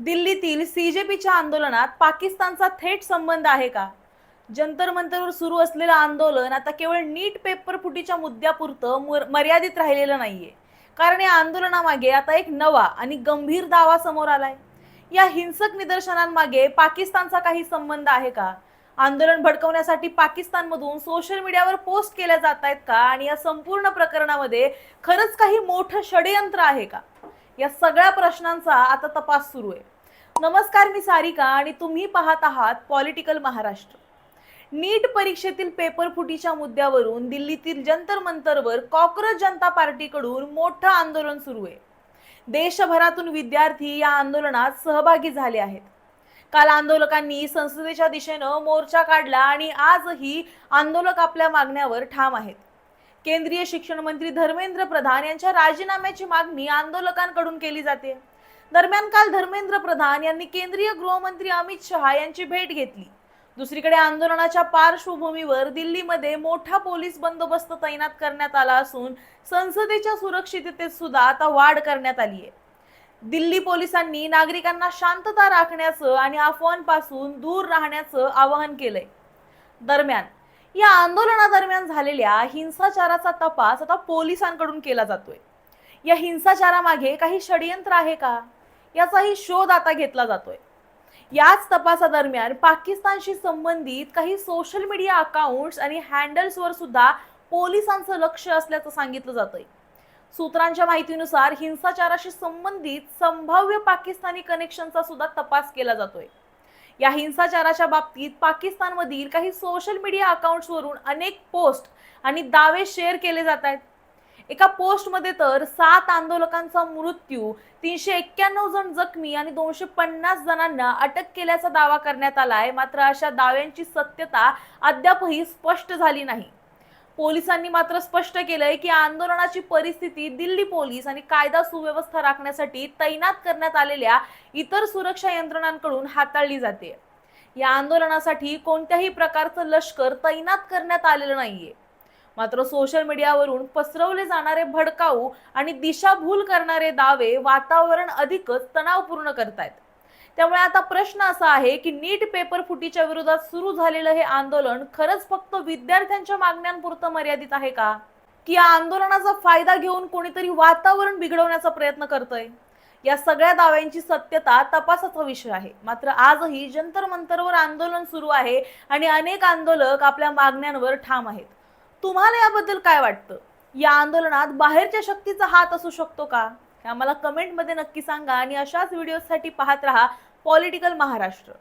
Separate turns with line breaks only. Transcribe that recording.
दिल्लीतील सीजेपीच्या आंदोलनात पाकिस्तानचा थेट संबंध आहे का? जंतर मंतरवर सुरू असलेलं आंदोलन आता केवळ नीट पेपर फुटीच्या मुद्द्यापुरतं मर्यादित राहिलेलं नाहीये. कारण या आंदोलनामागे आता एक नवा आणि गंभीर दावा समोर आलाय. या हिंसक निदर्शनांमागे पाकिस्तानचा काही संबंध आहे का? आंदोलन भडकवण्यासाठी पाकिस्तानमधून सोशल मीडियावर पोस्ट केल्या जात आहेत का? आणि या संपूर्ण प्रकरणामध्ये खरंच काही मोठं षडयंत्र आहे का? या सगळ्या प्रश्नांचा आता तपास सुरू आहे. नमस्कार, मी सारिका आणि तुम्ही पाहत आहात पॉलिटिकल महाराष्ट्र. नीट परीक्षेतील पेपर फुटीच्या मुद्द्यावरून दिल्लीतील जंतर मंतरवर कॉक्रोच जनता पार्टीकडून मोठं आंदोलन सुरू आहे. देशभरातून विद्यार्थी या आंदोलनात सहभागी झाले आहेत. काल आंदोलकांनी संसदेच्या दिशेनं मोर्चा काढला आणि आजही आंदोलक आपल्या मागण्यावर ठाम आहेत. केंद्रीय शिक्षण मंत्री धर्मेंद्र प्रधान यांच्या राजीनाम्याची मागणी आंदोलकांकडून केली जाते. दरम्यान काल धर्मेंद्र प्रधान यांनी केंद्रीय गृहमंत्री अमित शहा यांची भेट घेतली. दुसरीकडे आंदोलनाच्या पार्श्वभूमीवर दिल्लीमध्ये मोठा पोलीस बंदोबस्त तैनात करण्यात आला असून संसदेच्या सुरक्षिततेत सुद्धा आता वाढ करण्यात आली आहे. दिल्ली पोलिसांनी नागरिकांना शांतता राखण्याचं आणि अफवांपासून दूर राहण्याचं आवाहन केलंय. दरम्यान या आंदोलनादरम्यान झालेल्या हिंसाचाराचा तपास आता पोलिसांकडून केला जातोय. या हिंसाचारामागे काही षडयंत्र आहे का, याचाही शोध आता घेतला जातोय. याच तपासादरम्यान पाकिस्तानशी संबंधित काही सोशल मीडिया अकाउंट्स आणि हँडल्सवर सुद्धा पोलिसांचं लक्ष असल्याचं सांगितलं जातंय. सूत्रांच्या माहितीनुसार हिंसाचाराशी संबंधित संभाव्य पाकिस्तानी कनेक्शनचा सुद्धा तपास केला जातोय. या हिंसाचाराच्या बाबतीत पाकिस्तानमधील काही सोशल मीडिया अकाउंट्सवरून अनेक पोस्ट आणि दावे शेअर केले जात आहेत. एका पोस्टमध्ये तर 7 आंदोलकांचा मृत्यू, 391 जण जखमी आणि 250 जणांना अटक केल्याचा दावा करण्यात आलाय. मात्र अशा दाव्यांची सत्यता अद्यापही स्पष्ट झाली नाही. पोलिसांनी मात्र स्पष्ट केलंय की आंदोलनाची परिस्थिती दिल्ली पोलीस आणि कायदा सुव्यवस्था राखण्यासाठी तैनात करण्यात आलेल्या इतर सुरक्षा यंत्रणांकडून हाताळली जाते. या आंदोलनासाठी कोणत्याही प्रकारचं लष्कर तैनात करण्यात आलेलं नाहीये. मात्र सोशल मीडियावरून पसरवले जाणारे भडकाऊ आणि दिशाभूल करणारे दावे वातावरण अधिकच तणावपूर्ण करतायत. त्यामुळे आता प्रश्न असा आहे की नीट पेपर फुटीच्या विरोधात सुरू झालेलं हे आंदोलन खरंच फक्त विद्यार्थ्यांच्या मागण्यांपुरतं मर्यादित आहे का, की या आंदोलनाचा फायदा घेऊन कोणीतरी वातावरण बिघडवण्याचा प्रयत्न करतंय? या सगळ्या दाव्यांची सत्यता तपासाचा विषय आहे. मात्र आजही जंतर मंतरवर आंदोलन सुरू आहे आणि अनेक आंदोलक आपल्या मागण्यांवर ठाम आहेत. तुम्हाला याबद्दल काय वाटतं? या आंदोलनात बाहेरच्या शक्तीचा हात असू शकतो का? हे आम्हाला कमेंटमध्ये नक्की सांगा आणि अशाच व्हिडिओसाठी पाहत रहा पॉलिटिकल महाराष्ट्र.